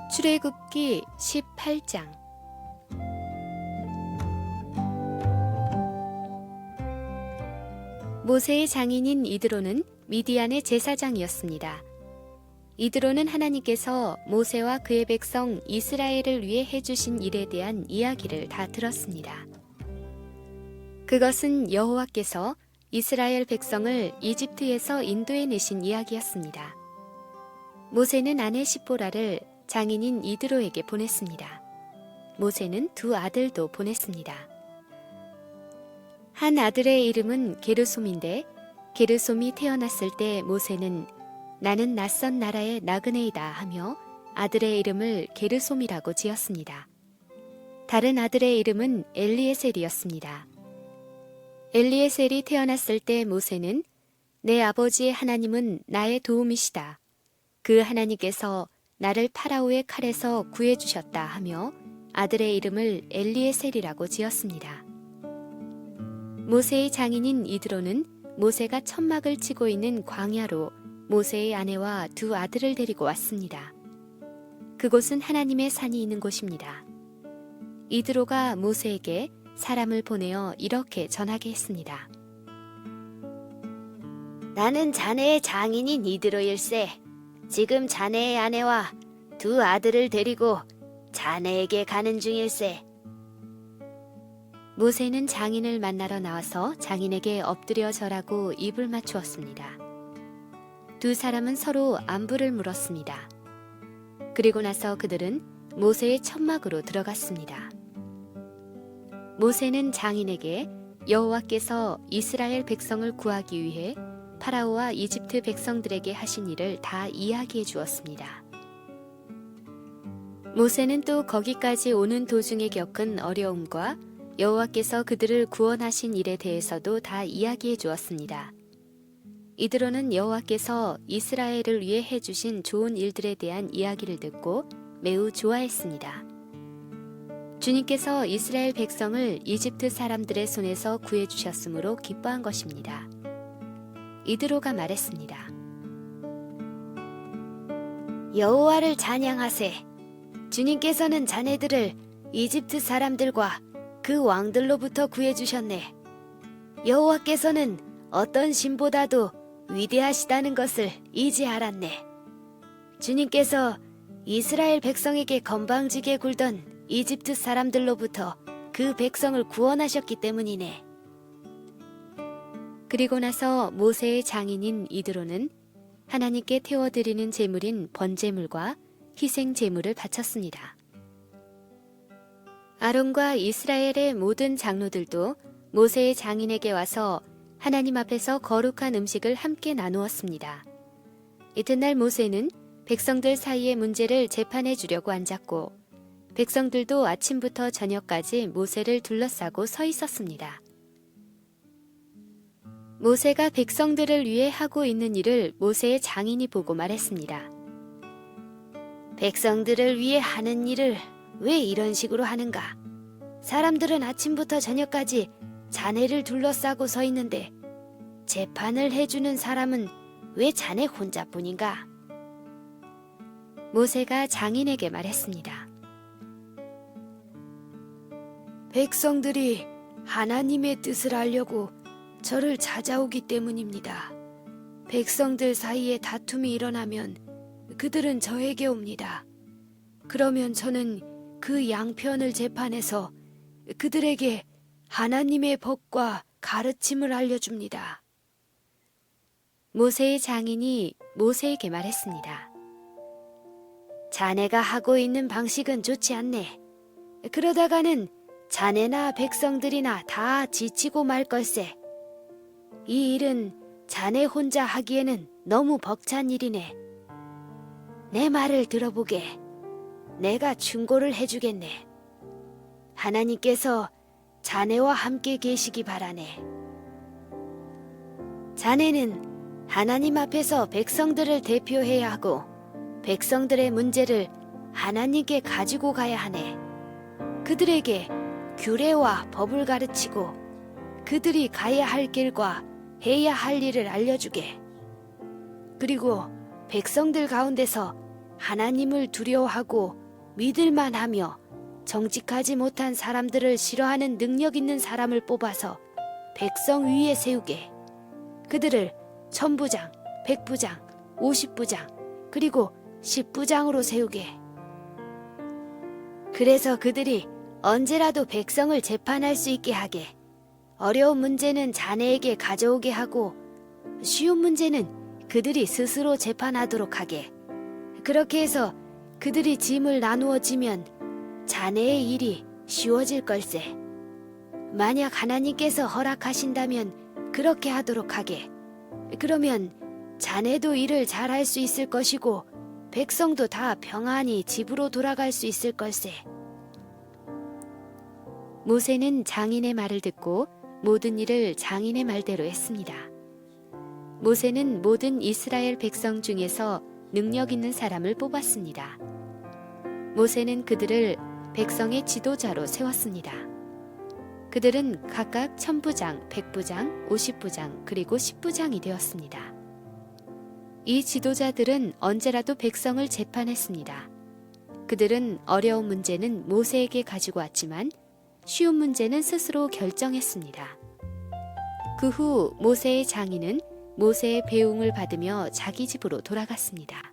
출애굽기 18장. 모세의 장인인 이드로는 미디안의 제사장이었습니다. 이드로는 하나님께서 모세와 그의 백성 이스라엘을 위해 해주신 일에 대한 이야기를 다 들었습니다. 그것은 여호와께서 이스라엘 백성을 이집트에서 인도해내신 이야기였습니다. 모세는 아내 시보라를 장인인 이드로에게 보냈습니다. 모세는 두 아들도 보냈습니다. 한 아들의 이름은 게르솜인데 게르솜이 태어났을 때 모세는 나는 낯선 나라의 나그네이다 하며 아들의 이름을 게르솜이라고 지었습니다. 다른 아들의 이름은 엘리에셀이었습니다. 엘리에셀이 태어났을 때 모세는 내 아버지의 하나님은 나의 도움이시다. 그 하나님께서 나를 파라오의 칼에서 구해주셨다 하며 아들의 이름을 엘리에셀이라고 지었습니다. 모세의 장인인 이드로는 모세가 천막을 치고 있는 광야로 모세의 아내와 두 아들을 데리고 왔습니다. 그곳은 하나님의 산이 있는 곳입니다. 이드로가 모세에게 사람을 보내어 이렇게 전하게 했습니다. 나는 자네의 장인인 이드로일세. 지금 자네의 아내와 두 아들을 데리고 자네에게 가는 중일세. 모세는 장인을 만나러 나와서 장인에게 엎드려 절하고 입을 맞추었습니다. 두 사람은 서로 안부를 물었습니다. 그리고 나서 그들은 모세의 천막으로 들어갔습니다. 모세는 장인에게 여호와께서 이스라엘 백성을 구하기 위해 파라오와 이집트 백성들에게 하신 일을 다 이야기해 주었습니다. 모세는 또 거기까지 오는 도중에 겪은 어려움과 여호와께서 그들을 구원하신 일에 대해서도 다 이야기해 주었습니다. 이드로는 여호와께서 이스라엘을 위해 해주신 좋은 일들에 대한 이야기를 듣고 매우 좋아했습니다. 주님께서 이스라엘 백성을 이집트 사람들의 손에서 구해주셨으므로 기뻐한 것입니다. 이드로가 말했습니다. 여호와를 찬양하세. 주님께서는 자네들을 이집트 사람들과 그 왕들로부터 구해주셨네. 여호와께서는 어떤 신보다도 위대하시다는 것을 이제 알았네. 주님께서 이스라엘 백성에게 건방지게 굴던 이집트 사람들로부터 그 백성을 구원하셨기 때문이네. 그리고 나서 모세의 장인인 이드로는 하나님께 태워드리는 제물인 번제물과 희생 제물을 바쳤습니다. 아론과 이스라엘의 모든 장로들도 모세의 장인에게 와서 하나님 앞에서 거룩한 음식을 함께 나누었습니다. 이튿날 모세는 백성들 사이의 문제를 재판해 주려고 앉았고 백성들도 아침부터 저녁까지 모세를 둘러싸고 서 있었습니다. 모세가 백성들을 위해 하고 있는 일을 모세의 장인이 보고 말했습니다. 백성들을 위해 하는 일을 왜 이런 식으로 하는가? 사람들은 아침부터 저녁까지 자네를 둘러싸고 서 있는데 재판을 해주는 사람은 왜 자네 혼자뿐인가? 모세가 장인에게 말했습니다. 백성들이 하나님의 뜻을 알려고 저를 찾아오기 때문입니다. 백성들 사이에 다툼이 일어나면 그들은 저에게 옵니다. 그러면 저는 그 양편을 재판해서 그들에게 하나님의 법과 가르침을 알려줍니다. 모세의 장인이 모세에게 말했습니다. 자네가 하고 있는 방식은 좋지 않네. 그러다가는 자네나 백성들이나 다 지치고 말 걸세. 이 일은 자네 혼자 하기에는 너무 벅찬 일이네. 내 말을 들어보게. 내가 충고를 해주겠네. 하나님께서 자네와 함께 계시기 바라네. 자네는 하나님 앞에서 백성들을 대표해야 하고 백성들의 문제를 하나님께 가지고 가야 하네. 그들에게 규례와 법을 가르치고 그들이 가야 할 길과 해야 할 일을 알려주게. 그리고 백성들 가운데서 하나님을 두려워하고 믿을만하며 정직하지 못한 사람들을 싫어하는 능력 있는 사람을 뽑아서 백성 위에 세우게. 그들을 천부장, 백부장, 50부장, 그리고 10부장으로 세우게. 그래서 그들이 언제라도 백성을 재판할 수 있게 하게. 어려운 문제는 자네에게 가져오게 하고 쉬운 문제는 그들이 스스로 재판하도록 하게. 그렇게 해서 그들이 짐을 나누어지면 자네의 일이 쉬워질 걸세. 만약 하나님께서 허락하신다면 그렇게 하도록 하게. 그러면 자네도 일을 잘할 수 있을 것이고 백성도 다 평안히 집으로 돌아갈 수 있을 걸세. 모세는 장인의 말을 듣고 모든 일을 장인의 말대로 했습니다. 모세는 모든 이스라엘 백성 중에서 능력 있는 사람을 뽑았습니다. 모세는 그들을 백성의 지도자로 세웠습니다. 그들은 각각 천부장, 백부장, 50부장, 그리고 10부장이 되었습니다. 이 지도자들은 언제라도 백성을 재판했습니다. 그들은 어려운 문제는 모세에게 가지고 왔지만 쉬운 문제는 스스로 결정했습니다. 그 후 모세의 장인은 모세의 배웅을 받으며 자기 집으로 돌아갔습니다.